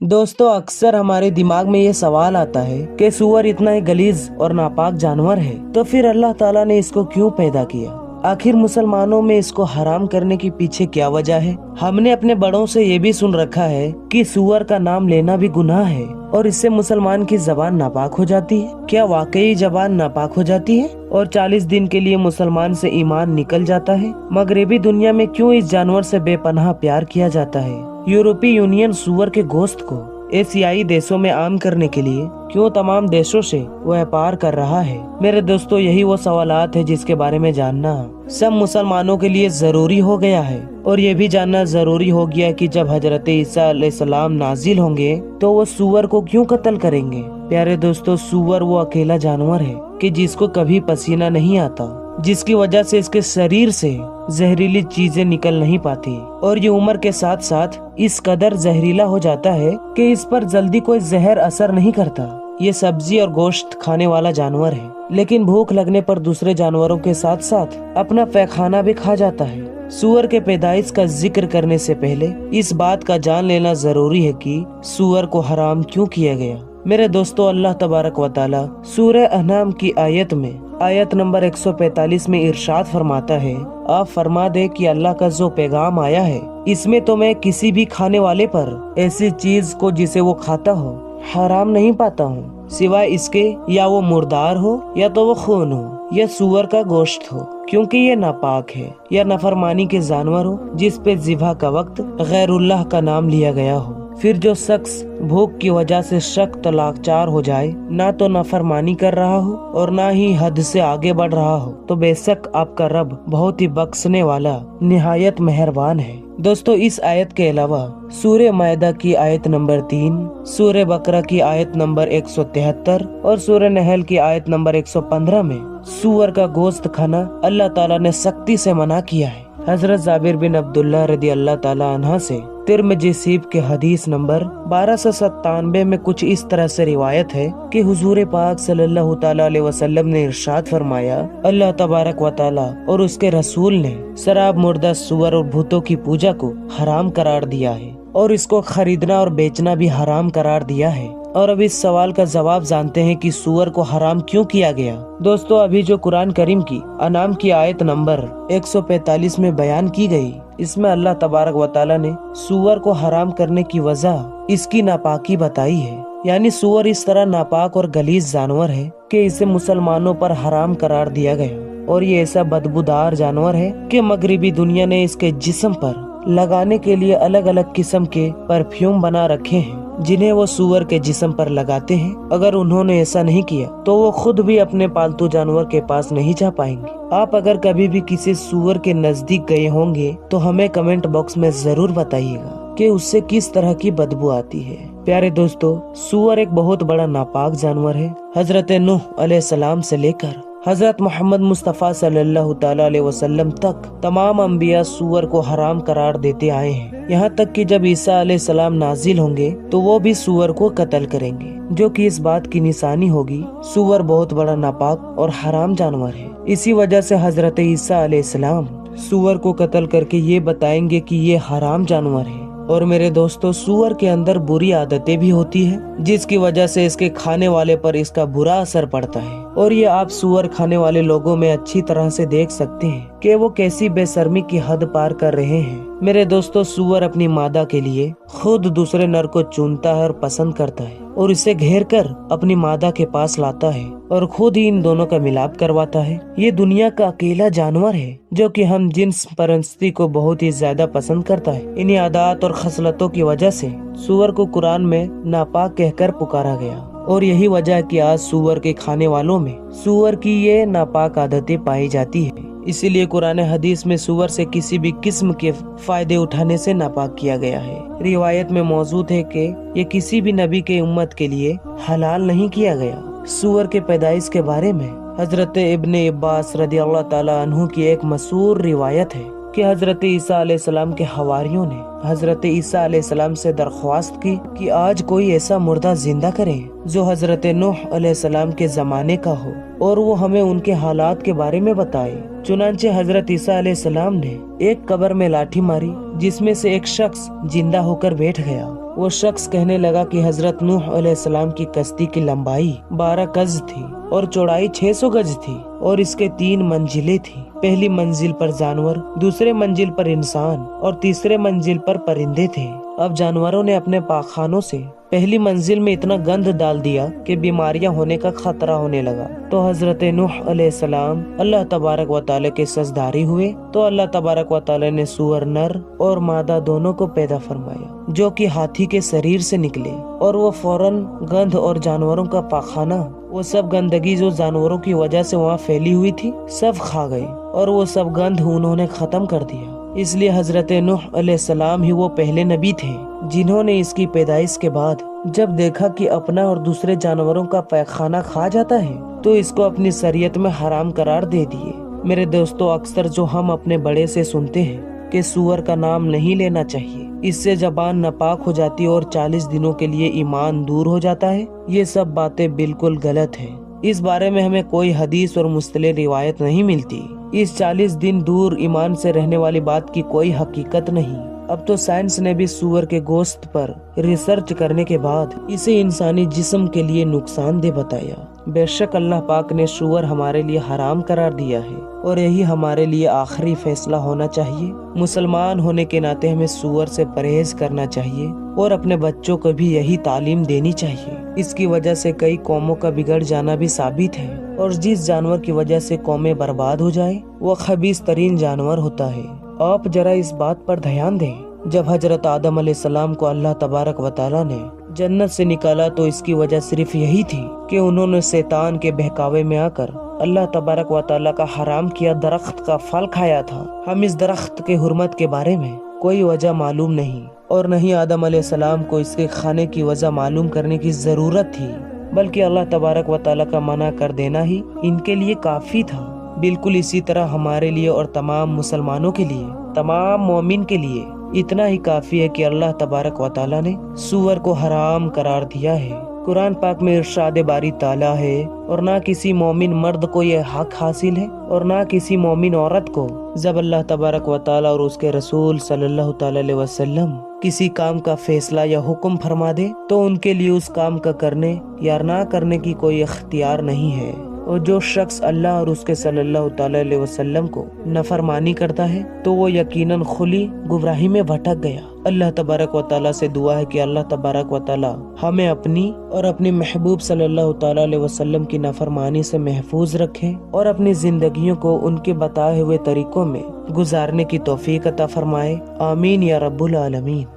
दोस्तों, अक्सर हमारे दिमाग में ये सवाल आता है कि सूअर इतना ही गलीज और नापाक जानवर है, तो फिर अल्लाह ताला ने इसको क्यों पैदा किया? आखिर मुसलमानों में इसको हराम करने के पीछे क्या वजह है? हमने अपने बड़ों से ये भी सुन रखा है कि सूअर का नाम लेना भी गुनाह है और इससे मुसलमान की जबान नापाक हो जाती है। क्या वाकई जबान नापाक हो जाती है और 40 दिन के लिए मुसलमान से ईमान निकल जाता है? मगरबी दुनिया में क्यों इस जानवर से बेपनाह प्यार किया जाता है? यूरोपीय यूनियन सूअर के गोश्त को एशियाई देशों में आम करने के लिए क्यों तमाम देशों से व्यापार कर रहा है? मेरे दोस्तों, यही वो सवालात है जिसके बारे में जानना सब मुसलमानों के लिए जरूरी हो गया है। और ये भी जानना जरूरी हो गया कि जब हजरत ईसा अलैहिस्सलाम नाजिल होंगे तो वो सूअर को क्यों कत्ल करेंगे? प्यारे दोस्तों, सूअर वो अकेला जानवर है कि जिसको कभी पसीना नहीं आता, जिसकी वजह से इसके शरीर से जहरीली चीजें निकल नहीं पाती और ये उम्र के साथ साथ इस कदर जहरीला हो जाता है कि इस पर जल्दी कोई जहर असर नहीं करता। ये सब्जी और गोश्त खाने वाला जानवर है, लेकिन भूख लगने पर दूसरे जानवरों के साथ साथ अपना पैखाना भी खा जाता है। सूअर के पैदाइश का जिक्र करने से पहले इस बात का जान लेना जरूरी है कि सूअर को हराम क्यों किया गया। मेरे दोस्तों, अल्लाह तबारक व तआला सूरह अनाम की आयत नंबर 145 में इरशाद फरमाता है, आप फरमा दे कि अल्लाह का जो पैगाम आया है इसमें तो मैं किसी भी खाने वाले पर ऐसी चीज को जिसे वो खाता हो हराम नहीं पाता हूँ, सिवाय इसके या वो मुर्दार हो या तो वो खून हो या सूअर का गोश्त हो, क्योंकि ये नापाक है, या नफरमानी के जानवर हो जिस पे ज़िबा का वक्त गैरुल्लाह का नाम लिया गया हो। फिर जो शख्स भूख की वजह से सख्त लाचार हो जाए, ना तो नफरमानी कर रहा हो और ना ही हद से आगे बढ़ रहा हो, तो बेशक आपका रब बहुत ही बख्शने वाला निहायत मेहरबान है। दोस्तों, इस आयत के अलावा सूरह मायदा की आयत नंबर 3, सूरह बकरा की आयत नंबर 173 और सूरह नहल की आयत नंबर 115 में सूअर का गोश्त खाना अल्लाह ताला ने सख्ती से मना किया है। हजरत जाबिर बिन अब्दुल्लाह रदी अल्लाह ताला अन्हा से तिरमिज़ी शरीफ के हदीस नंबर 1297 में कुछ इस तरह से रिवायत है कि हुजूर पाक सल्लल्लाहु ताला अलैहि वसल्लम ने इरशाद फरमाया, अल्लाह तबारक व ताला और उसके रसूल ने शराब, मुर्दा, सूअर और भूतों की पूजा को हराम करार दिया है और इसको खरीदना और बेचना भी हराम करार दिया है। और अब इस सवाल का जवाब जानते हैं कि सूअर को हराम क्यों किया गया। दोस्तों, अभी जो कुरान करीम की अनाम की आयत नंबर 145 में बयान की गई, इसमें अल्लाह तबारक व ताला ने सूअर को हराम करने की वजह इसकी नापाकी बताई है। यानी सूअर इस तरह नापाक और गलीज जानवर है कि इसे मुसलमानों पर हराम करार दिया गया और ये ऐसा बदबूदार जानवर है कि मगरिबी दुनिया ने इसके जिस्म पर लगाने के लिए अलग अलग किस्म के परफ्यूम बना रखे हैं जिन्हें वो सूअर के जिस्म पर लगाते हैं। अगर उन्होंने ऐसा नहीं किया तो वो खुद भी अपने पालतू जानवर के पास नहीं जा पाएंगे। आप अगर कभी भी किसी सूअर के नजदीक गए होंगे तो हमें कमेंट बॉक्स में जरूर बताइएगा कि उससे किस तरह की बदबू आती है। प्यारे दोस्तों, सूअर एक बहुत बड़ा नापाक जानवर है। हजरत नूह अलैहिस्सलाम से लेकर हजरत मोहम्मद मुस्तफ़ा सल्लल्लाहु ताला अलैहि वसल्लम तक तमाम अंबिया सूअर को हराम करार देते आए हैं। यहाँ तक कि जब ईसा अलैहिस्सलाम नाजिल होंगे तो वो भी सूअर को कत्ल करेंगे, जो कि इस बात की निशानी होगी सूअर बहुत बड़ा नापाक और हराम जानवर है। इसी वजह से हजरत ईसा अलैहिस्सलाम सूअर को कत्ल करके ये बताएंगे कि ये हराम जानवर है। और मेरे दोस्तों, सूअर के अंदर बुरी आदतें भी होती है जिसकी वजह से इसके खाने वाले पर इसका बुरा असर पड़ता है। और ये आप सूअर खाने वाले लोगों में अच्छी तरह से देख सकते हैं कि वो कैसी बेशर्मी की हद पार कर रहे हैं। मेरे दोस्तों, सूअर अपनी मादा के लिए खुद दूसरे नर को चुनता है और पसंद करता है और इसे घेर कर अपनी मादा के पास लाता है और खुद ही इन दोनों का मिलाप करवाता है। ये दुनिया का अकेला जानवर है जो कि हम जिन्स परस्ती को बहुत ही ज्यादा पसंद करता है। इन्हीं आदत और खसलतों की वजह से सूअर को कुरान में नापाक कहकर पुकारा गया और यही वजह है कि आज सूअर के खाने वालों में सूअर की ये नापाक आदतें पाई जाती है। इसीलिए कुरान हदीस में सूअर से किसी भी किस्म के फायदे उठाने से नापाक किया गया है। रिवायत में मौजूद है कि ये किसी भी नबी के उम्मत के लिए हलाल नहीं किया गया। सूअर के पैदाइश के बारे में हजरत इब्ने अब्बास रदी अल्लाह ताला अन्हु की एक मशहूर रिवायत है कि हजरत ईसा अलैहिस्सलाम के हवारियों ने हजरत ईसा अलैहिस्सलाम से दरख्वास्त की कि आज कोई ऐसा मुर्दा जिंदा करे जो हजरत नूह अलैहिस्सलाम के जमाने का हो और वो हमें उनके हालात के बारे में बताए। चुनांचे हजरत ईसा अलैहिस्सलाम ने एक कब्र में लाठी मारी जिसमें से एक शख्स जिंदा होकर बैठ गया। वो शख्स कहने लगा कि हजरत नूह अलैहिस्सलाम की कश्ती की लंबाई 12 गज थी और चौड़ाई 600 गज थी और इसके 3 मंजिलें थी। पहली मंजिल पर जानवर, दूसरे मंजिल पर इंसान और तीसरे मंजिल पर परिंदे थे। अब जानवरों ने अपने पाखानों से पहली मंजिल में इतना गंद डाल दिया कि बीमारियां होने का खतरा होने लगा। तो हजरत नूह अलैहिस्सलाम अल्लाह तबारक व तआला के सजदारी हुए तो अल्लाह तबारक व तआला ने सूअर नर और मादा दोनों को पैदा फरमाया जो कि हाथी के शरीर से निकले, और वो फौरन गंध और जानवरों का पाखाना, वो सब गंदगी जो जानवरों की वजह से वहाँ फैली हुई थी, सब खा गए और वो सब गंध उन्होंने खत्म कर दिया। इसलिए हजरत नूह अलैहिस्सलाम ही वो पहले नबी थे जिन्होंने इसकी पैदाइश के बाद जब देखा कि अपना और दूसरे जानवरों का पैखाना खा जाता है तो इसको अपनी शरीयत में हराम करार दे दिए। मेरे दोस्तों, अक्सर जो हम अपने बड़े से सुनते हैं कि सूअर का नाम नहीं लेना चाहिए, इससे जबान नापाक हो जाती है और 40 दिनों के लिए ईमान दूर हो जाता है, ये सब बातें बिल्कुल गलत है। इस बारे में हमें कोई हदीस और मुस्तले रिवायत नहीं मिलती। इस 40 दिन दूर ईमान से रहने वाली बात की कोई हकीकत नहीं। अब तो साइंस ने भी सूअर के गोश्त पर रिसर्च करने के बाद इसे इंसानी जिस्म के लिए नुकसानदेह बताया। बेशक अल्लाह पाक ने सूअर हमारे लिए हराम करार दिया है और यही हमारे लिए आखिरी फैसला होना चाहिए। मुसलमान होने के नाते हमें सूअर से परहेज करना चाहिए और अपने बच्चों को भी यही तालीम देनी चाहिए। इसकी वजह से कई कौमों का बिगड़ जाना भी साबित है, और जिस जानवर की वजह से कौमें बर्बाद हो जाए वो खबीस तरीन जानवर होता है। आप जरा इस बात पर ध्यान दें, जब हजरत आदम अलैहिस्सलाम को अल्लाह तबारक व तआला ने जन्नत से निकाला तो इसकी वजह सिर्फ यही थी कि उन्होंने शैतान के बहकावे में आकर अल्लाह तबारक व तआला का हराम किया दरख्त का फल खाया था। हम इस दरख्त के हुर्मत के बारे में कोई वजह मालूम नहीं और नहीं आदम अलैहिस्सलाम को इसके खाने की वजह मालूम करने की जरूरत थी, बल्कि अल्लाह तबारक व तआला का मना कर देना ही इनके लिए काफी था। बिल्कुल इसी तरह हमारे लिए और तमाम मुसलमानों के लिए, तमाम मोमिन के लिए इतना ही काफी है कि अल्लाह तबारक व तआला ने सूअर को हराम करार दिया है। कुरान पाक में इरशाद बारी ताला है, और ना किसी मोमिन मर्द को ये हक हासिल है और ना किसी मोमिन औरत को, जब अल्लाह तबारक व तआला और उसके रसूल सल्लल्लाहु अलैहि वसल्लम किसी काम का फैसला या हुक्म फरमा दे तो उनके लिए उस काम का करने या ना करने की कोई इख्तियार नहीं है। और जो शख्स अल्लाह और उसके सल्लल्लाहु अलैहि वसल्लम को नफरमानी करता है तो वो यकीनन खुली गुमराही में भटक गया। अल्लाह तबारक व तआला से दुआ है कि अल्लाह तबारक व तआला हमें अपनी और अपने महबूब सल्लल्लाहु अलैहि वसल्लम की नफरमानी से महफूज रखे और अपनी जिंदगियों को उनके बताए हुए तरीकों में गुजारने की तौफीक अता फरमाए। आमीन या रब्बुल आलमीन।